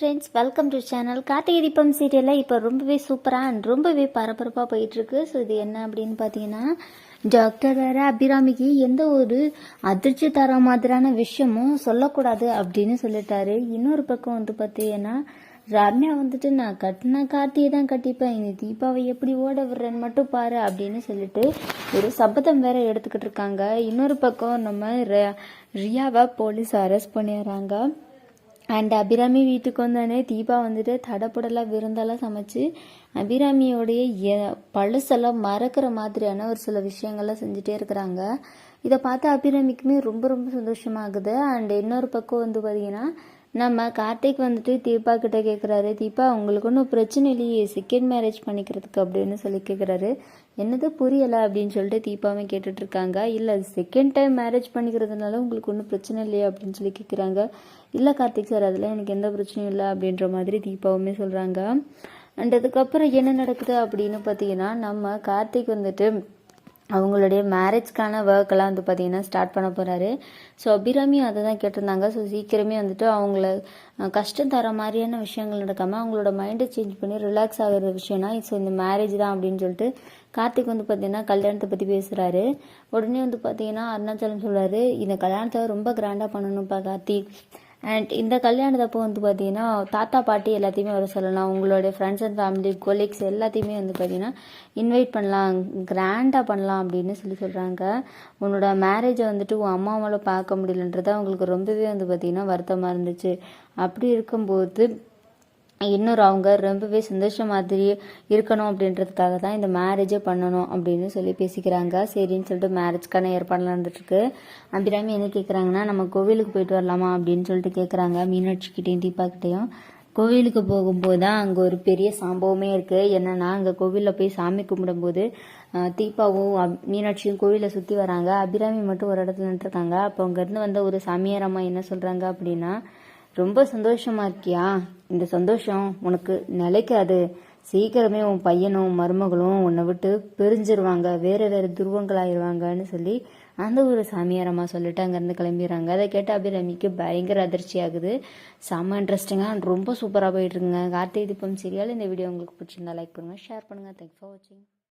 Friends, welcome to channel. Karthigai Deepam சீரியலில் இப்போ ரொம்பவே சூப்பராக அண்ட் ரொம்பவே பரபரப்பாக போயிட்டுருக்கு. ஸோ இது என்ன அப்படின்னு பார்த்தீங்கன்னா, டாக்டர் வேற அபிராமிக்கு எந்த ஒரு அதிர்ச்சி தர மாதிரியான விஷயமும் சொல்லக்கூடாது அப்படின்னு சொல்லிட்டாரு. இன்னொரு பக்கம் வந்து பார்த்தீங்கன்னா, ரம்யா வந்துட்டு நான் கட்டின கார்த்தியை தான் கட்டிப்பேன், இனி தீபாவை எப்படி ஓட விடுறேன்னு மட்டும் பாரு அப்படின்னு சொல்லிட்டு ஒரு சபதம் வேற எடுத்துக்கிட்டு இருக்காங்க. இன்னொரு பக்கம் நம்ம ரியாவை போலீஸ் அரெஸ்ட் பண்ணிடுறாங்க. அண்ட் அபிராமி வீட்டுக்கு வந்தோடனே தீபா வந்துட்டு தடப்புடலாம் விருந்தெல்லாம் சமைச்சு அபிராமியோடைய பழசெல்லாம் மறக்கிற மாதிரியான ஒரு சில விஷயங்கள்லாம் செஞ்சுட்டே இருக்கிறாங்க. இதை பார்த்து அபிராமிக்குமே ரொம்ப ரொம்ப சந்தோஷமாகுது. அண்ட் இன்னொரு பக்கம் வந்து பார்த்தீங்கன்னா, நம்ம கார்த்திக் வந்துட்டு தீபா கிட்ட கேட்குறாரு, தீபா உங்களுக்கு ஒன்றும் பிரச்சனை இல்லையே செகண்ட் மேரேஜ் பண்ணிக்கிறதுக்கு அப்படின்னு சொல்லி கேட்குறாரு. என்னது புரியலை அப்படின்னு சொல்லிட்டு தீபாவே கேட்டுட்ருக்காங்க. இல்லை செகண்ட் டைம் மேரேஜ் பண்ணிக்கிறதுனால உங்களுக்கு ஒன்றும் பிரச்சனை இல்லையா அப்படின்னு சொல்லி கேட்குறாங்க. இல்லை கார்த்திக் சார், அதில் எனக்கு எந்த பிரச்சனையும் இல்லை அப்படின்ற மாதிரி தீபாவுமே சொல்கிறாங்க. அண்ட் அதுக்கப்புறம் என்ன நடக்குது அப்படின்னு பார்த்தீங்கன்னா, நம்ம கார்த்திக் வந்துட்டு அவங்களுடைய மேரேஜ்க்கான ஒர்க்கெல்லாம் வந்து பார்த்தீங்கன்னா ஸ்டார்ட் பண்ண போகிறாரு. ஸோ அபிராமி அதை தான் கேட்டிருந்தாங்க. ஸோ சீக்கிரமே வந்துட்டு அவங்கள கஷ்டம் தர மாதிரியான விஷயங்கள் நடக்காமல் அவங்களோட மைண்டை சேஞ்ச் பண்ணி ரிலாக்ஸ் ஆகிற விஷயம்னா ஸோ இந்த மேரேஜ் தான் அப்படின்னு சொல்லிட்டு கார்த்திக் வந்து பார்த்தீங்கன்னா கல்யாணத்தை பற்றி பேசுகிறாரு. உடனே வந்து பார்த்தீங்கன்னா அருணாச்சலம் சொல்கிறாரு, இந்த கல்யாணத்தை ரொம்ப கிராண்டாக பண்ணணும்ப்பா கார்த்திக். அண்ட் இந்த கல்யாணத்தப்போ வந்து பார்த்தீங்கன்னா தாத்தா பாட்டி எல்லாத்தையுமே வர சொல்லலாம், உங்களுடைய ஃப்ரெண்ட்ஸ் அண்ட் ஃபேமிலி கொலீக்ஸ் எல்லாத்தையுமே வந்து பார்த்தீங்கன்னா இன்வைட் பண்ணலாம், கிராண்டாக பண்ணலாம் அப்படின்னு சொல்கிறாங்க. உன்னோட மேரேஜை வந்துட்டு உன் அம்மாவால் பார்க்க முடியலன்றது அவங்களுக்கு ரொம்பவே வந்து பார்த்தீங்கன்னா வருத்தமாக இருந்துச்சு. அப்படி இருக்கும்போது இன்னொரு அவங்க ரொம்பவே சந்தோஷம் மாதிரி இருக்கணும் அப்படின்றதுக்காக தான் இந்த மேரேஜே பண்ணணும் அப்படின்னு சொல்லி பேசிக்கிறாங்க. சரின்னு சொல்லிட்டு மேரேஜ்க்கான ஏற்பாடுலாம் நடந்துட்டுருக்கு. அபிராமி என்ன கேட்குறாங்கன்னா, நம்ம கோவிலுக்கு போயிட்டு வரலாமா அப்படின்னு சொல்லிட்டு கேட்குறாங்க. மீனாட்சிக்கிட்டையும் தீபாக்கிட்டையும். கோவிலுக்கு போகும்போது தான் அங்கே ஒரு பெரிய சம்பவமே இருக்குது. என்னென்னா, அங்கே கோவிலில் போய் சாமி கும்பிடும்போது தீபாவும் மீனாட்சியும் கோவிலை சுற்றி வராங்க. அபிராமி மட்டும் ஒரு இடத்துல நின்றுருக்காங்க. அப்போ அங்கேருந்து வந்த ஒரு சாமியாரம்மா என்ன சொல்கிறாங்க அப்படின்னா, ரொம்ப சந்தோஷமா இருக்கியா, இந்த சந்தோஷம் உனக்கு நிலைக்காது, சீக்கிரமே உன் பையனும் மருமகளும் உன்னை விட்டு பிரிஞ்சிருவாங்க, வேற வேற துருவங்களாயிருவாங்கன்னு சொல்லி அந்த ஒரு சாமியாரம்மா சொல்லிட்டு அங்கேருந்து கிளம்பிடுறாங்க. அதை கேட்ட அபிராமிக்கு பயங்கர அதிர்ச்சி ஆகுது. செம்ம இன்ட்ரெஸ்டிங்காக ரொம்ப சூப்பராக போயிட்டு இருக்குங்க கார்த்திகை தீபம் சீரியல். இந்த வீடியோ உங்களுக்கு பிடிச்சிருந்தா லைக் பண்ணுங்க, ஷேர் பண்ணுங்க. தேங்க்ஸ் ஃபார் வாட்சிங்.